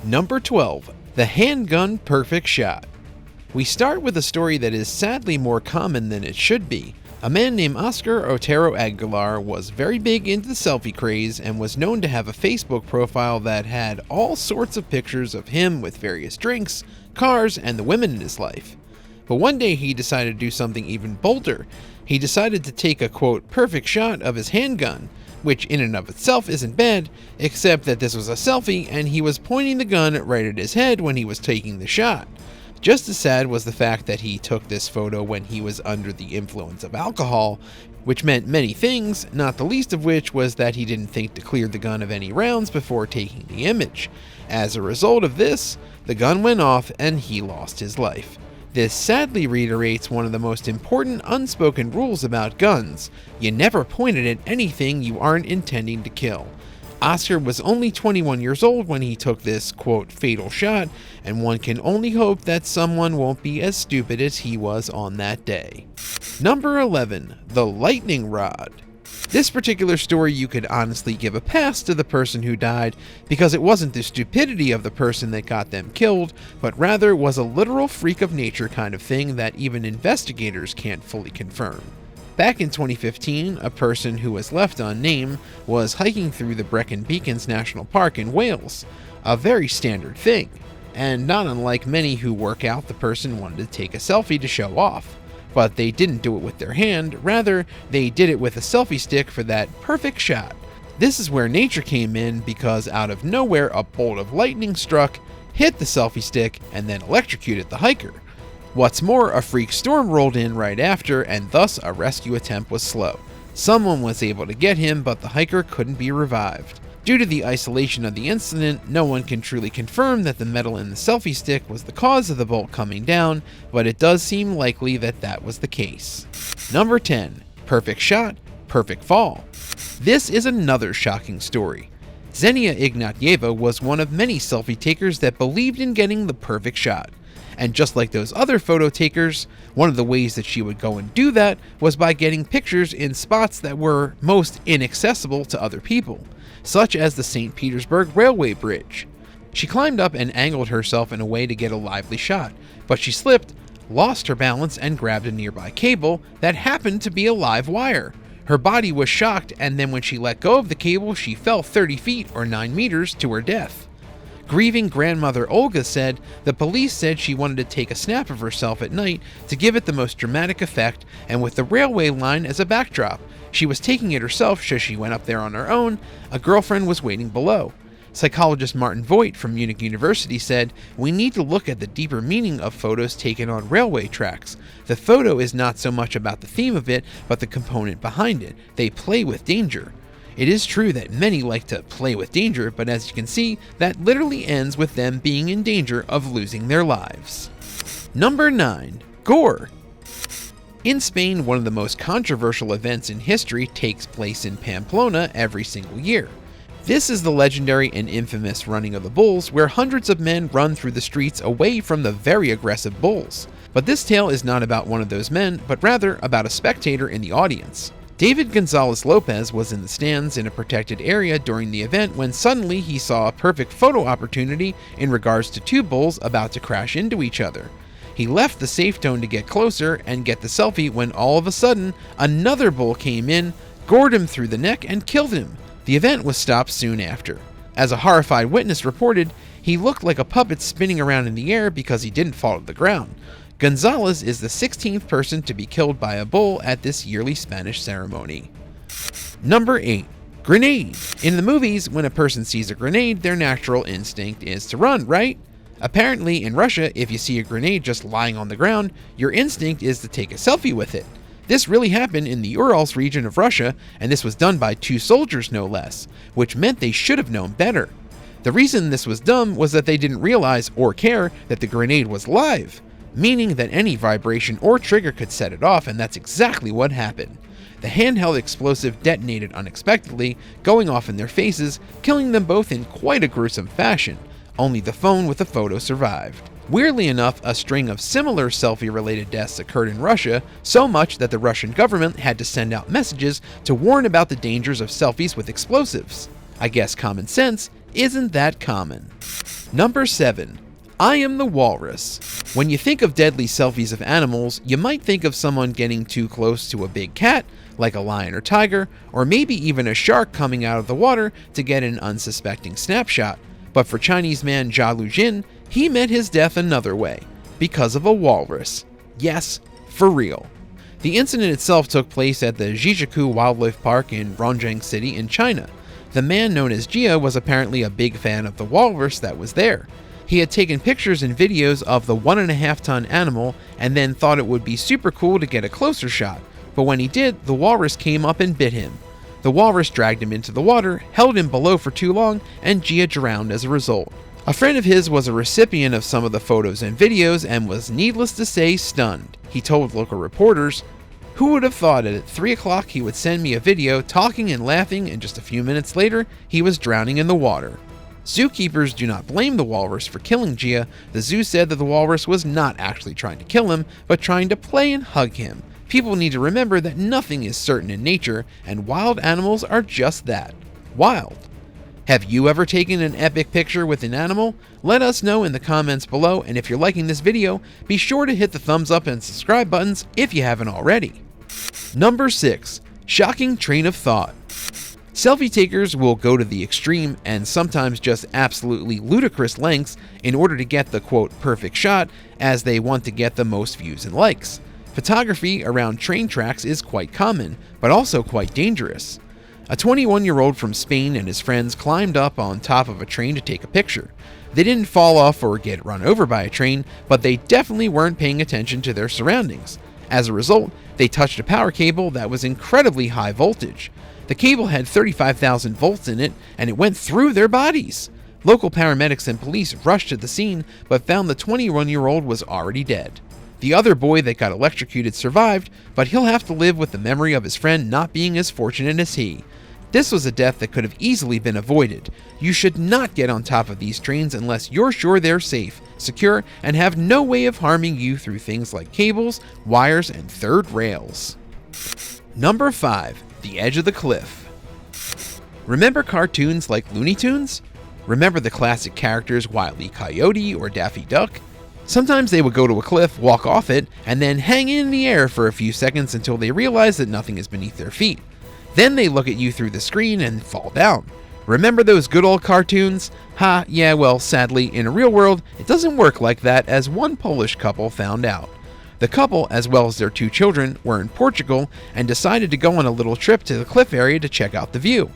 Number 12. The Handgun Perfect Shot. We start with a story that is sadly more common than it should be. A man named Oscar Otero Aguilar was very big into the selfie craze and was known to have a Facebook profile that had all sorts of pictures of him with various drinks, cars, and the women in his life. But one day he decided to do something even bolder. He decided to take a quote perfect shot of his handgun, which in and of itself isn't bad, except that this was a selfie and he was pointing the gun right at his head when he was taking the shot. Just as sad was the fact that he took this photo when he was under the influence of alcohol, which meant many things, not the least of which was that he didn't think to clear the gun of any rounds before taking the image. As a result of this, the gun went off and he lost his life. This sadly reiterates one of the most important unspoken rules about guns: you never point it at anything you aren't intending to kill. Oscar was only 21 years old when he took this, quote, fatal shot, and one can only hope that someone won't be as stupid as he was on that day. Number 11. The Lightning Rod. This particular story you could honestly give a pass to the person who died, because it wasn't the stupidity of the person that got them killed, but rather was a literal freak of nature kind of thing that even investigators can't fully confirm. Back in 2015, a person who was left unnamed was hiking through the Brecon Beacons National Park in Wales, a very standard thing, and not unlike many who work out, the person wanted to take a selfie to show off. But they didn't do it with their hand, rather, they did it with a selfie stick for that perfect shot. This is where nature came in, because out of nowhere a bolt of lightning struck, hit the selfie stick, and then electrocuted the hiker. What's more, a freak storm rolled in right after, and thus a rescue attempt was slow. Someone was able to get him, but the hiker couldn't be revived. Due to the isolation of the incident, no one can truly confirm that the metal in the selfie stick was the cause of the bolt coming down, but it does seem likely that that was the case. Number 10. Perfect shot, perfect fall. This is another shocking story. Xenia Ignatieva was one of many selfie takers that believed in getting the perfect shot. And just like those other photo takers, one of the ways that she would go and do that was by getting pictures in spots that were most inaccessible to other people, such as the St. Petersburg Railway Bridge. She climbed up and angled herself in a way to get a lively shot, but she slipped, lost her balance, and grabbed a nearby cable that happened to be a live wire. Her body was shocked, and then when she let go of the cable, she fell 30 feet or 9 meters to her death. Grieving grandmother Olga said the police said she wanted to take a snap of herself at night to give it the most dramatic effect, and with the railway line as a backdrop. She was taking it herself, so she went up there on her own. A girlfriend was waiting below. Psychologist Martin Voigt from Munich University said, "We need to look at the deeper meaning of photos taken on railway tracks. The photo is not so much about the theme of it, but the component behind it. They play with danger." It is true that many like to play with danger, but as you can see, that literally ends with them being in danger of losing their lives. Number 9. Gore. In Spain, one of the most controversial events in history takes place in Pamplona every single year. This is the legendary and infamous running of the bulls, where hundreds of men run through the streets away from the very aggressive bulls. But this tale is not about one of those men, but rather about a spectator in the audience. David Gonzalez Lopez was in the stands in a protected area during the event when suddenly he saw a perfect photo opportunity in regards to two bulls about to crash into each other. He left the safe zone to get closer and get the selfie when all of a sudden another bull came in, gored him through the neck, and killed him. The event was stopped soon after. As a horrified witness reported, he looked like a puppet spinning around in the air because he didn't fall to the ground. Gonzalez is the 16th person to be killed by a bull at this yearly Spanish ceremony. Number 8. Grenade. In the movies, when a person sees a grenade, their natural instinct is to run, right? Apparently, in Russia, if you see a grenade just lying on the ground, your instinct is to take a selfie with it. This really happened in the Urals region of Russia, and this was done by 2 soldiers no less, which meant they should have known better. The reason this was dumb was that they didn't realize or care that the grenade was live, meaning that any vibration or trigger could set it off, and that's exactly what happened. The handheld explosive detonated unexpectedly, going off in their faces, killing them both in quite a gruesome fashion. Only the phone with the photo survived. Weirdly enough, a string of similar selfie-related deaths occurred in Russia, so much that the Russian government had to send out messages to warn about the dangers of selfies with explosives. I guess common sense Isn't that common? Number 7. I am the walrus. When you think of deadly selfies of animals, you might think of someone getting too close to a big cat, like a lion or tiger, or maybe even a shark coming out of the water to get an unsuspecting snapshot. But for Chinese man Jia Lujin, he met his death another way, because of a walrus. Yes, for real. The incident itself took place at the Jijiku Wildlife Park in Ronjiang City in China. The man known as Jia was apparently a big fan of the walrus that was there. He had taken pictures and videos of the 1.5-ton animal and then thought it would be super cool to get a closer shot, but when he did, the walrus came up and bit him. The walrus dragged him into the water, held him below for too long, and Jia drowned as a result. A friend of his was a recipient of some of the photos and videos and was, needless to say, stunned. He told local reporters, "Who would have thought at 3 o'clock he would send me a video talking and laughing, and just a few minutes later, he was drowning in the water." Zookeepers do not blame the walrus for killing Jia. The zoo said that the walrus was not actually trying to kill him, but trying to play and hug him. People need to remember that nothing is certain in nature, and wild animals are just that. Wild. Have you ever taken an epic picture with an animal? Let us know in the comments below, and if you're liking this video, be sure to hit the thumbs up and subscribe buttons if you haven't already. Number 6. Shocking train of thought. Selfie takers will go to the extreme and sometimes just absolutely ludicrous lengths in order to get the quote perfect shot, as they want to get the most views and likes. Photography around train tracks is quite common, but also quite dangerous. A 21-year-old from Spain and his friends climbed up on top of a train to take a picture. They didn't fall off or get run over by a train, but they definitely weren't paying attention to their surroundings. As a result, they touched a power cable that was incredibly high voltage. The cable had 35,000 volts in it, and it went through their bodies. Local paramedics and police rushed to the scene, but found the 21-year-old was already dead. The other boy that got electrocuted survived, but he'll have to live with the memory of his friend not being as fortunate as he. This was a death that could have easily been avoided. You should not get on top of these trains unless you're sure they're safe, secure, and have no way of harming you through things like cables, wires, and third rails. Number 5. The edge of the cliff. Remember cartoons like Looney Tunes? Remember the classic characters Wile E. Coyote or Daffy Duck? Sometimes they would go to a cliff, walk off it, and then hang in the air for a few seconds until they realize that nothing is beneath their feet. Then they look at you through the screen and fall down. Remember those good old cartoons? Yeah, well, sadly, in a real world, it doesn't work like that, as one Polish couple found out. The couple, as well as their 2 children, were in Portugal and decided to go on a little trip to the cliff area to check out the view.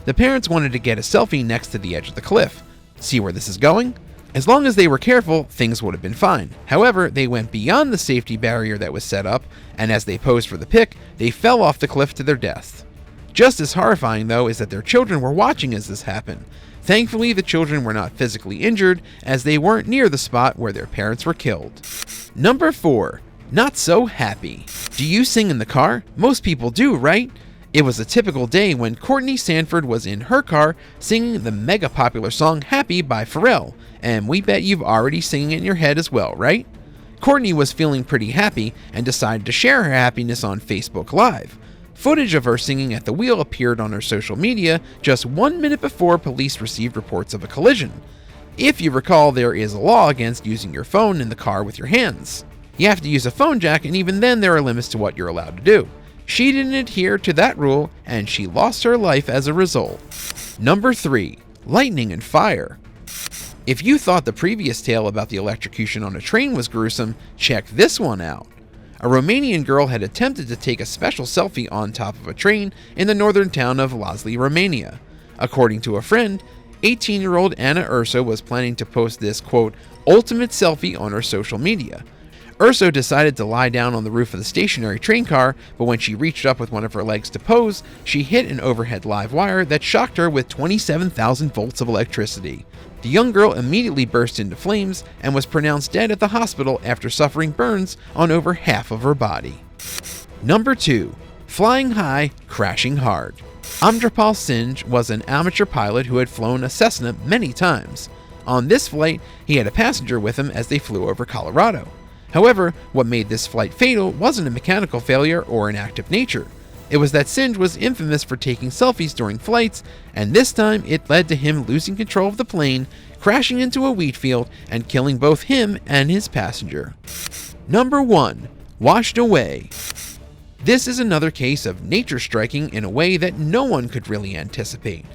The parents wanted to get a selfie next to the edge of the cliff. See where this is going? As long as they were careful, things would have been fine. However, they went beyond the safety barrier that was set up, and as they posed for the pic, they fell off the cliff to their death. Just as horrifying, though, is that their children were watching as this happened. Thankfully, the children were not physically injured, as they weren't near the spot where their parents were killed. Number 4. Not so happy. Do you sing in the car? Most people do, right? It was a typical day when Courtney Sanford was in her car singing the mega popular song Happy by Pharrell, and we bet you've already singing it in your head as well, right? Courtney was feeling pretty happy and decided to share her happiness on Facebook Live. Footage of her singing at the wheel appeared on her social media just 1 minute before police received reports of a collision. If you recall, there is a law against using your phone in the car with your hands. You have to use a phone jack, and even then there are limits to what you're allowed to do. She didn't adhere to that rule, and she lost her life as a result. Number 3. Lightning and fire. If you thought the previous tale about the electrocution on a train was gruesome, check this one out. A Romanian girl had attempted to take a special selfie on top of a train in the northern town of Lazli, Romania. According to a friend, 18-year-old Anna Urso was planning to post this, quote, ultimate selfie on her social media. Urso decided to lie down on the roof of the stationary train car, but when she reached up with one of her legs to pose, she hit an overhead live wire that shocked her with 27,000 volts of electricity. The young girl immediately burst into flames and was pronounced dead at the hospital after suffering burns on over half of her body. Number 2. Flying high, crashing hard. Amdrapal Singh was an amateur pilot who had flown a Cessna many times. On this flight, he had a passenger with him as they flew over Colorado. However, what made this flight fatal wasn't a mechanical failure or an act of nature. It was that Singe was infamous for taking selfies during flights, and this time it led to him losing control of the plane, crashing into a wheat field, and killing both him and his passenger. Number 1. Washed away. This is another case of nature striking in a way that no one could really anticipate.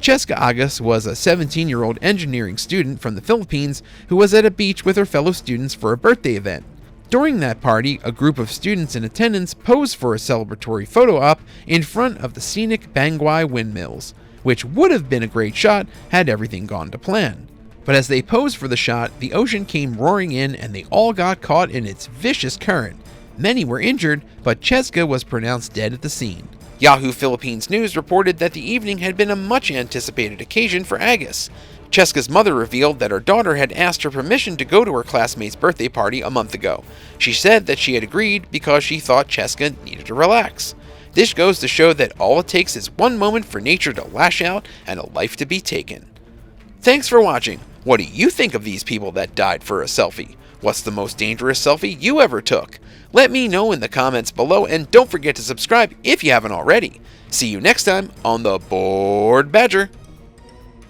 Cheska Agus was a 17-year-old engineering student from the Philippines who was at a beach with her fellow students for a birthday event. During that party, a group of students in attendance posed for a celebratory photo op in front of the scenic Banguai windmills, which would have been a great shot had everything gone to plan. But as they posed for the shot, the ocean came roaring in and they all got caught in its vicious current. Many were injured, but Cheska was pronounced dead at the scene. Yahoo Philippines News reported that the evening had been a much-anticipated occasion for Agus. Cheska's mother revealed that her daughter had asked her permission to go to her classmate's birthday party a month ago. She said that she had agreed because she thought Cheska needed to relax. This goes to show that all it takes is one moment for nature to lash out and a life to be taken. Thanks for watching. What do you think of these people that died for a selfie? What's the most dangerous selfie you ever took? Let me know in the comments below, and don't forget to subscribe if you haven't already. See you next time on the Bored Badger.